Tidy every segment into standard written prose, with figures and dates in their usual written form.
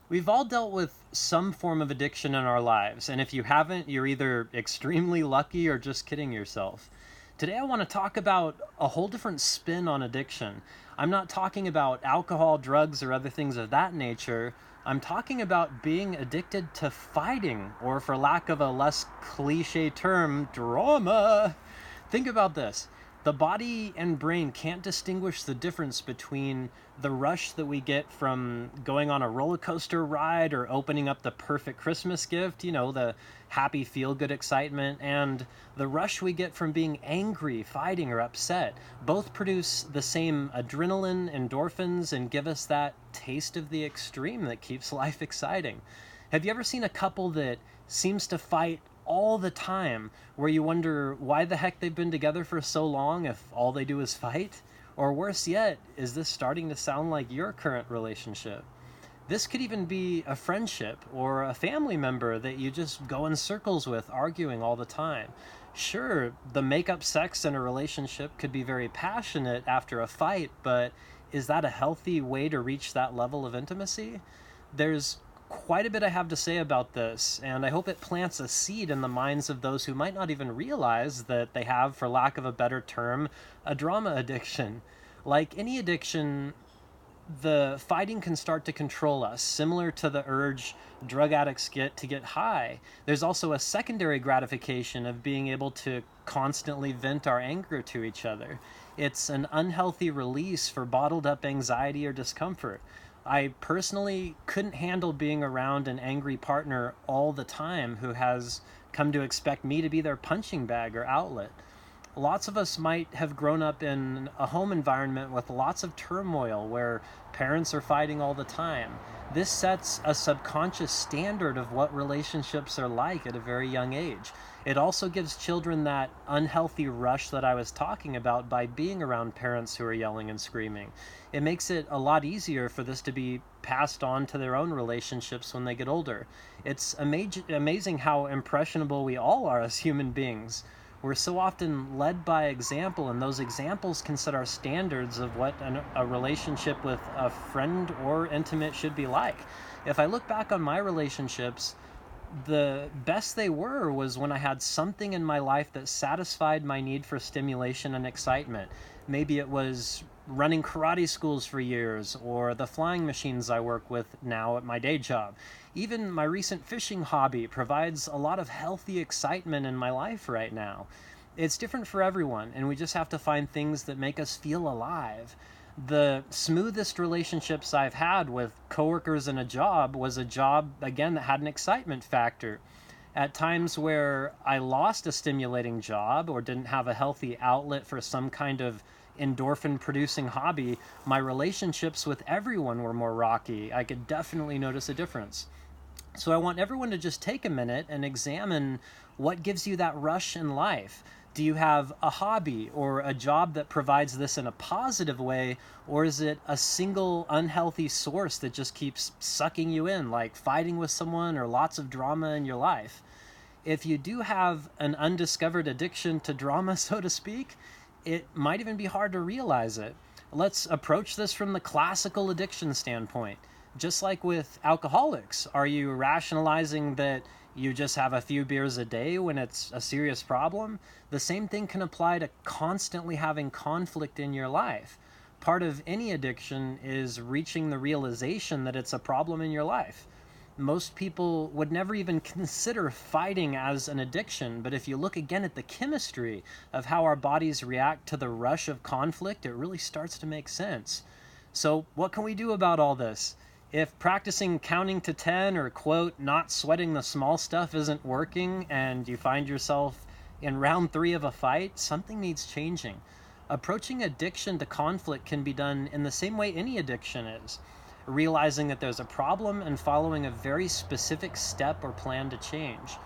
We've all dealt with some form of addiction in our lives, and if you haven't, you're either extremely lucky or just kidding yourself. Today, I want to talk about a whole different spin on addiction. I'm not talking about alcohol, drugs, or other things of that nature. I'm talking about being addicted to fighting, or for lack of a less cliche term, drama. Think about this. The body and brain can't distinguish the difference between the rush that we get from going on a roller coaster ride or opening up the perfect Christmas gift, the happy feel good excitement, and the rush we get from being angry, fighting, or upset. Both produce the same adrenaline, endorphins, and give us that taste of the extreme that keeps life exciting. Have you ever seen a couple that seems to fight all the time, where you wonder why the heck they've been together for so long if all they do is fight? Or worse yet, is this starting to sound like your current relationship? This could even be a friendship or a family member that you just go in circles with, arguing all the time. Sure, the make-up sex in a relationship could be very passionate after a fight, but is that a healthy way to reach that level of intimacy? There's quite a bit I have to say about this, and I hope it plants a seed in the minds of those who might not even realize that they have, for lack of a better term, a drama addiction. Like any addiction, the fighting can start to control us, similar to the urge drug addicts get to get high. There's also a secondary gratification of being able to constantly vent our anger to each other. It's an unhealthy release for bottled up anxiety or discomfort. I personally couldn't handle being around an angry partner all the time who has come to expect me to be their punching bag or outlet. Lots of us might have grown up in a home environment with lots of turmoil where parents are fighting all the time. This sets a subconscious standard of what relationships are like at a very young age. It also gives children that unhealthy rush that I was talking about by being around parents who are yelling and screaming. It makes it a lot easier for this to be passed on to their own relationships when they get older. It's amazing how impressionable we all are as human beings. We're so often led by example, and those examples can set our standards of what a relationship with a friend or intimate should be like. If I look back on my relationships, the best they were was when I had something in my life that satisfied my need for stimulation and excitement. Maybe it was running karate schools for years, or the flying machines I work with now at my day job. Even my recent fishing hobby provides a lot of healthy excitement in my life right now. It's different for everyone, and we just have to find things that make us feel alive. The smoothest relationships I've had with coworkers in a job was a job, again, that had an excitement factor. At times where I lost a stimulating job or didn't have a healthy outlet for some kind of endorphin producing hobby, my relationships with everyone were more rocky. I could definitely notice a difference. So I want everyone to just take a minute and examine what gives you that rush in life. Do you have a hobby or a job that provides this in a positive way, or is it a single unhealthy source that just keeps sucking you in, like fighting with someone or lots of drama in your life? If you do have an undiscovered addiction to drama, so to speak, it might even be hard to realize it. Let's approach this from the classical addiction standpoint. Just like with alcoholics, are you rationalizing that you just have a few beers a day when it's a serious problem? The same thing can apply to constantly having conflict in your life. Part of any addiction is reaching the realization that it's a problem in your life. Most people would never even consider fighting as an addiction, but if you look again at the chemistry of how our bodies react to the rush of conflict, it really starts to make sense. So, what can we do about all this? If practicing counting to 10 or, quote, not sweating the small stuff isn't working and you find yourself in round 3 of a fight, something needs changing. Approaching addiction to conflict can be done in the same way any addiction is, realizing that there's a problem and following a very specific step or plan to change.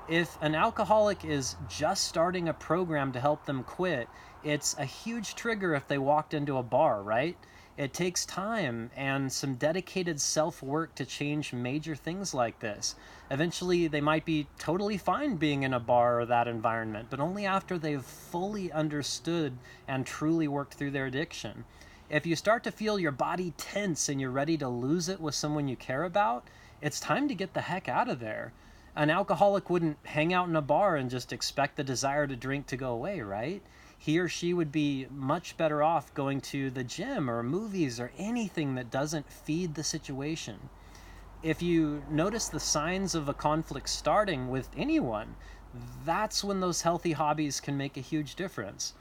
If an alcoholic is just starting a program to help them quit, it's a huge trigger if they walked into a bar, right? It takes time and some dedicated self-work to change major things like this. Eventually, they might be totally fine being in a bar or that environment, but only after they've fully understood and truly worked through their addiction. If you start to feel your body tense and you're ready to lose it with someone you care about, it's time to get the heck out of there. An alcoholic wouldn't hang out in a bar and just expect the desire to drink to go away, right? He or she would be much better off going to the gym or movies or anything that doesn't feed the situation. If you notice the signs of a conflict starting with anyone, that's when those healthy hobbies can make a huge difference.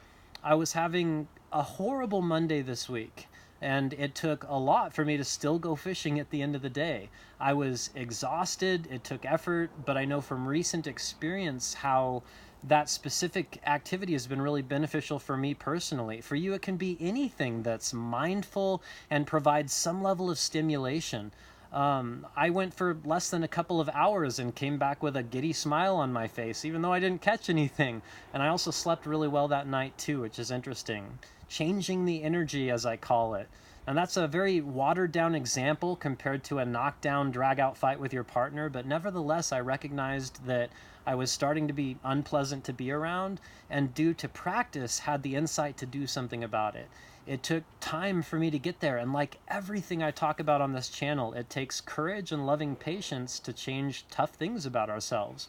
I was having a horrible Monday this week, and it took a lot for me to still go fishing at the end of the day. I was exhausted, it took effort, but I know from recent experience how that specific activity has been really beneficial for me personally. For you, it can be anything that's mindful and provides some level of stimulation. I went for less than a couple of hours and came back with a giddy smile on my face, even though I didn't catch anything. And I also slept really well that night too, which is interesting. Changing the energy, as I call it. And that's a very watered down example compared to a knockdown, drag out fight with your partner. But nevertheless, I recognized that I was starting to be unpleasant to be around, and due to practice, had the insight to do something about it. It took time for me to get there, and like everything I talk about on this channel, it takes courage and loving patience to change tough things about ourselves.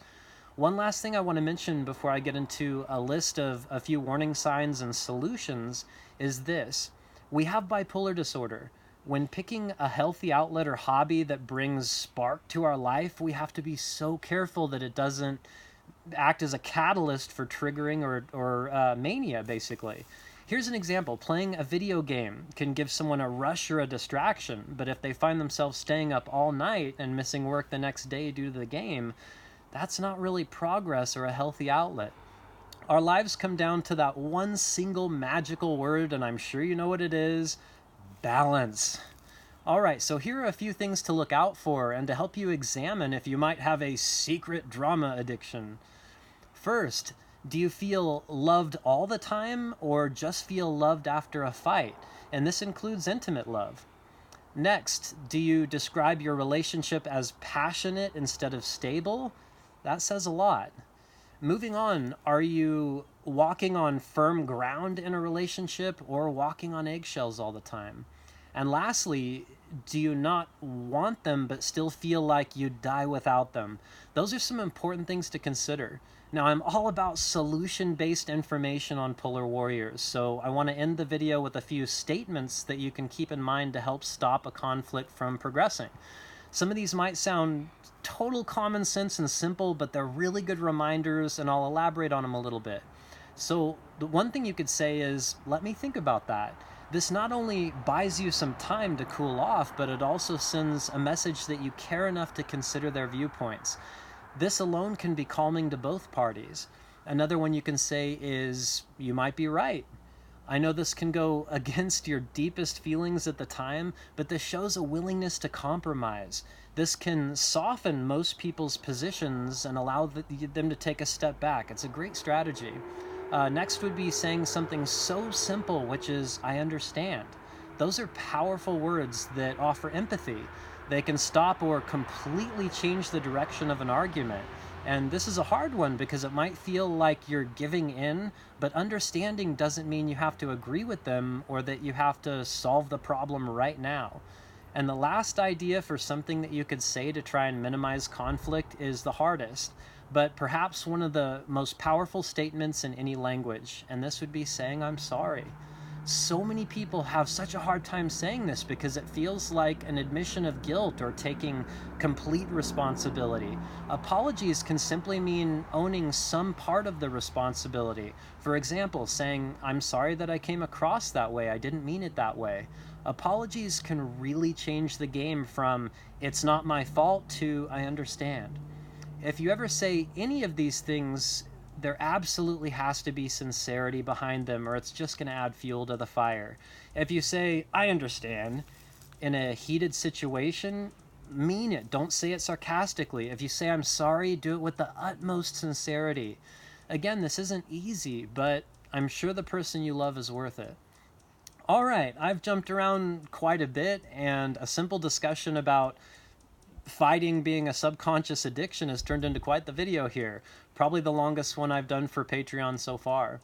One last thing I want to mention before I get into a list of a few warning signs and solutions is this. We have bipolar disorder. When picking a healthy outlet or hobby that brings spark to our life, we have to be so careful that it doesn't act as a catalyst for triggering or mania, basically. Here's an example. Playing a video game can give someone a rush or a distraction, but if they find themselves staying up all night and missing work the next day due to the game, that's not really progress or a healthy outlet. Our lives come down to that one single magical word, and I'm sure you know what it is: balance. All right, so here are a few things to look out for and to help you examine if you might have a secret drama addiction. First, do you feel loved all the time or just feel loved after a fight? And this includes intimate love. Next, do you describe your relationship as passionate instead of stable? That says a lot. Moving on, are you walking on firm ground in a relationship or walking on eggshells all the time? And lastly, do you not want them but still feel like you'd die without them? Those are some important things to consider. Now, I'm all about solution-based information on Polar Warriors, so I want to end the video with a few statements that you can keep in mind to help stop a conflict from progressing. Some of these might sound total common sense and simple, but they're really good reminders, and I'll elaborate on them a little bit. So the one thing you could say is, let me think about that. This not only buys you some time to cool off, but it also sends a message that you care enough to consider their viewpoints. This alone can be calming to both parties. Another one you can say is, you might be right. I know this can go against your deepest feelings at the time, but this shows a willingness to compromise. This can soften most people's positions and allow them to take a step back. It's a great strategy. Next would be saying something so simple, which is, I understand. Those are powerful words that offer empathy. They can stop or completely change the direction of an argument. And this is a hard one because it might feel like you're giving in, but understanding doesn't mean you have to agree with them or that you have to solve the problem right now. And the last idea for something that you could say to try and minimize conflict is the hardest, but perhaps one of the most powerful statements in any language, and this would be saying, I'm sorry. So many people have such a hard time saying this because it feels like an admission of guilt or taking complete responsibility. Apologies can simply mean owning some part of the responsibility. For example, saying, I'm sorry that I came across that way. I didn't mean it that way. Apologies can really change the game from, it's not my fault, to, I understand. If you ever say any of these things, there absolutely has to be sincerity behind them, or it's just going to add fuel to the fire. If you say, I understand, in a heated situation, mean it. Don't say it sarcastically. If you say, I'm sorry, do it with the utmost sincerity. Again, this isn't easy, but I'm sure the person you love is worth it. All right, I've jumped around quite a bit, and a simple discussion about fighting being a subconscious addiction has turned into quite the video here. Probably the longest one I've done for Patreon so far.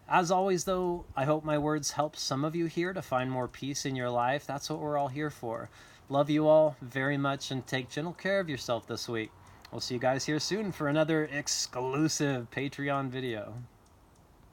As always, though, I hope my words help some of you here to find more peace in your life. That's what we're all here for. Love you all very much, and take gentle care of yourself this week. We'll see you guys here soon for another exclusive Patreon video.